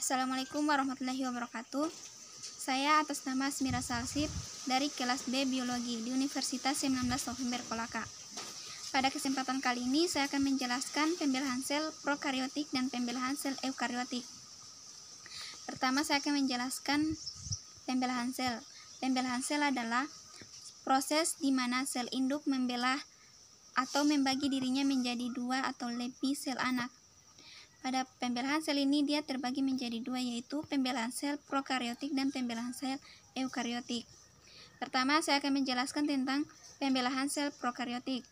Assalamualaikum warahmatullahi wabarakatuh. Saya atas nama Asmira Salsib dari kelas B Biologi di Universitas 19 November Kolaka. Pada kesempatan kali ini saya akan menjelaskan pembelahan sel prokariotik dan pembelahan sel eukariotik. Pertama saya akan menjelaskan pembelahan sel. Pembelahan sel adalah proses di mana sel induk membelah atau membagi dirinya menjadi dua atau lebih sel anak. Pada pembelahan sel ini dia terbagi menjadi dua, yaitu pembelahan sel prokariotik dan pembelahan sel eukariotik. Pertama saya akan menjelaskan tentang pembelahan sel prokariotik.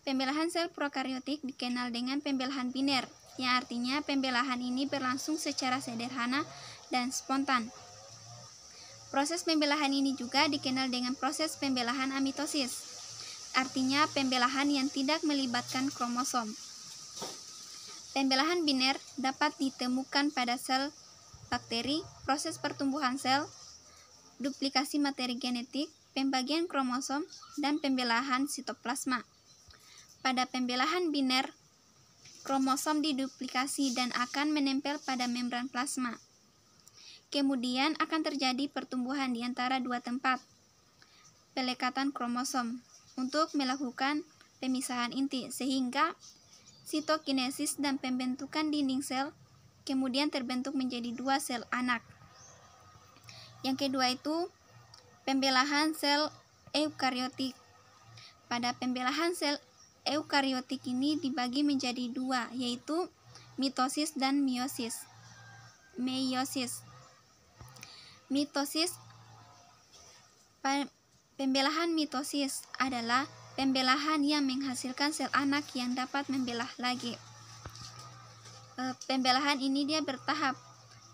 Pembelahan sel prokariotik dikenal dengan pembelahan biner, yang artinya pembelahan ini berlangsung secara sederhana dan spontan. Proses pembelahan ini juga dikenal dengan proses pembelahan amitosis, artinya pembelahan yang tidak melibatkan kromosom. Pembelahan biner dapat ditemukan pada sel bakteri, proses pertumbuhan sel, duplikasi materi genetik, pembagian kromosom, dan pembelahan sitoplasma. Pada pembelahan biner, kromosom diduplikasi dan akan menempel pada membran plasma. Kemudian akan terjadi pertumbuhan di antara dua tempat, pelekatan kromosom, untuk melakukan pemisahan inti, sehingga sitokinesis dan pembentukan dinding sel kemudian terbentuk menjadi dua sel anak. Yang kedua itu pembelahan sel eukariotik. Pada pembelahan sel eukariotik ini dibagi menjadi dua, yaitu mitosis dan meiosis. Pembelahan mitosis adalah pembelahan yang menghasilkan sel anak yang dapat membelah lagi. Pembelahan ini dia bertahap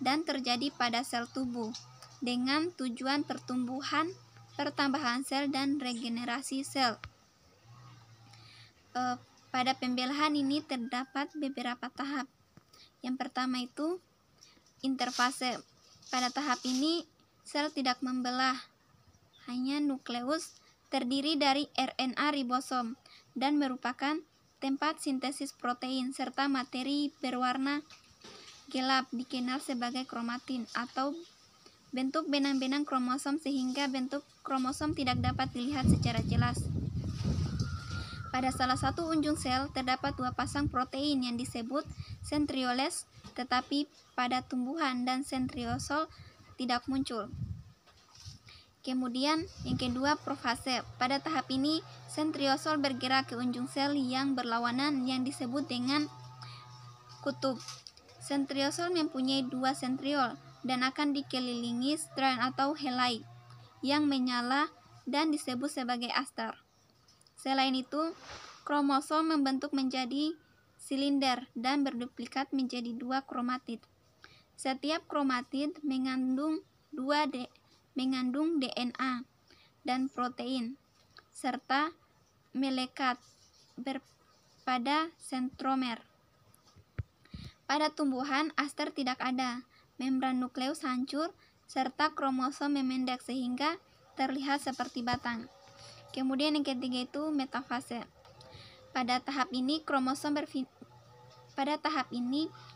dan terjadi pada sel tubuh dengan tujuan pertumbuhan, pertambahan sel, dan regenerasi sel. Pada pembelahan ini terdapat beberapa tahap. Yang pertama itu interfase. Pada tahap ini sel tidak membelah, hanya nukleus terdiri dari RNA ribosom dan merupakan tempat sintesis protein serta materi berwarna gelap dikenal sebagai kromatin atau bentuk benang-benang kromosom, sehingga bentuk kromosom tidak dapat dilihat secara jelas. Pada salah satu unjung sel terdapat dua pasang protein yang disebut centrioles, tetapi pada tumbuhan dan centriosol tidak muncul. Kemudian yang kedua profase. Pada tahap ini centriosol bergerak ke unjung sel yang berlawanan yang disebut dengan kutub. Centriosol mempunyai dua centriol dan akan dikelilingi strand atau helai yang menyala dan disebut sebagai aster. Selain itu, kromosom membentuk menjadi silinder dan berduplikat menjadi dua kromatid. Setiap kromatid mengandung DNA dan protein, serta melekat pada sentromer. Pada tumbuhan, aster tidak ada, membran nukleus hancur, serta kromosom memendek sehingga terlihat seperti batang. Kemudian yang ketiga itu metafase. Pada tahap ini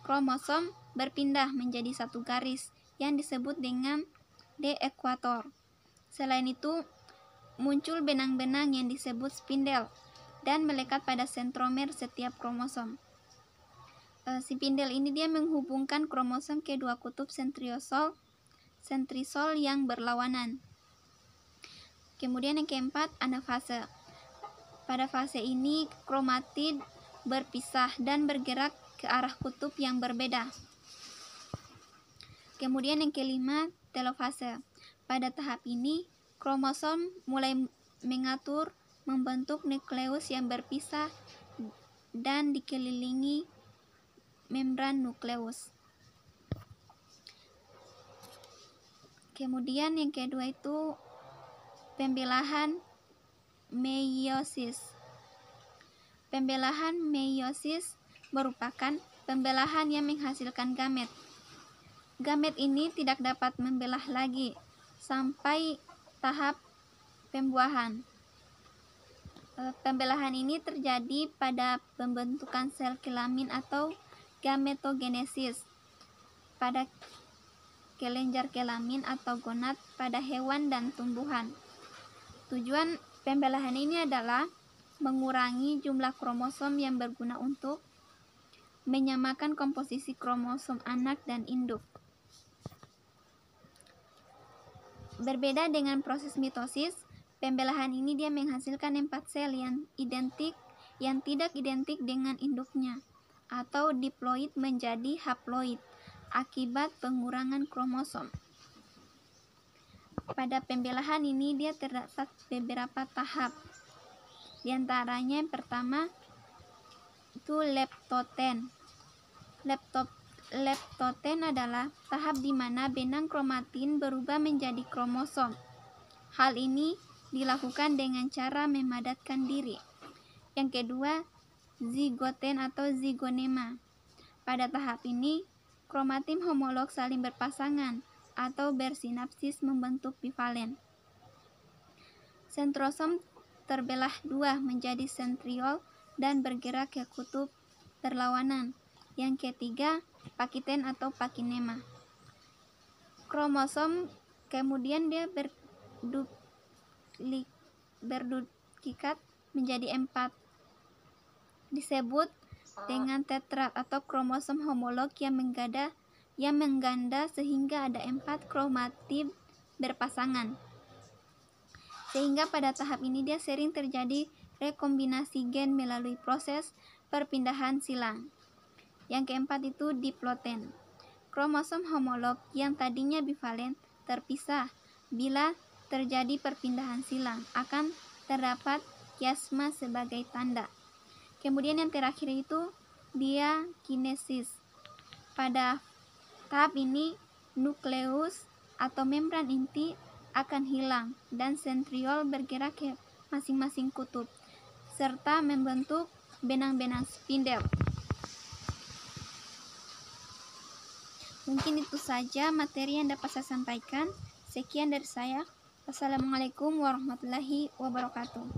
kromosom berpindah menjadi satu garis yang disebut dengan D ekuator. Selain itu, muncul benang-benang yang disebut spindel dan melekat pada sentromer setiap kromosom. Spindel ini dia menghubungkan kromosom ke dua kutub sentrisol yang berlawanan. Kemudian yang keempat, anafase. Pada fase ini kromatid berpisah dan bergerak ke arah kutub yang berbeda. Kemudian yang kelima, telofase. Pada tahap ini, kromosom mulai mengatur membentuk nukleus yang berpisah dan dikelilingi membran nukleus. Kemudian yang kedua itu pembelahan meiosis. Pembelahan meiosis merupakan pembelahan yang menghasilkan gamet. Gamet ini tidak dapat membelah lagi sampai tahap pembuahan. Pembelahan ini terjadi pada pembentukan sel kelamin atau gametogenesis. pada kelenjar kelamin atau gonad pada hewan dan tumbuhan. Tujuan pembelahan ini adalah mengurangi jumlah kromosom yang berguna untuk menyamakan komposisi kromosom anak dan induk. Berbeda dengan proses mitosis, pembelahan ini dia menghasilkan 4 sel yang tidak identik dengan induknya, atau diploid menjadi haploid akibat pengurangan kromosom. Pada pembelahan ini dia terdapat beberapa tahap. Di antaranya yang pertama itu leptoten. Leptoten adalah tahap di mana benang kromatin berubah menjadi kromosom. Hal ini dilakukan dengan cara memadatkan diri. Yang kedua, zigoten atau zigonema. Pada tahap ini, kromatin homolog saling berpasangan atau bersinapsis membentuk bivalen. Sentrosom terbelah dua menjadi sentriol dan bergerak ke kutub berlawanan. Yang ketiga, pakiten atau pakinema. Kromosom kemudian dia berduplikat menjadi 4. Disebut dengan tetrad atau kromosom homolog yang mengganda sehingga ada 4 kromatid berpasangan. Sehingga pada tahap ini dia sering terjadi rekombinasi gen melalui proses perpindahan silang. Yang keempat itu diploten. Kromosom homolog yang tadinya bivalen terpisah. Bila terjadi perpindahan silang, akan terdapat kiasma sebagai tanda. Kemudian yang terakhir itu diakinesis. Pada tahap ini nukleus atau membran inti akan hilang dan sentriol bergerak ke masing-masing kutub serta membentuk benang-benang spindel. Mungkin itu saja materi yang dapat saya sampaikan. Sekian dari saya. Wassalamualaikum warahmatullahi wabarakatuh.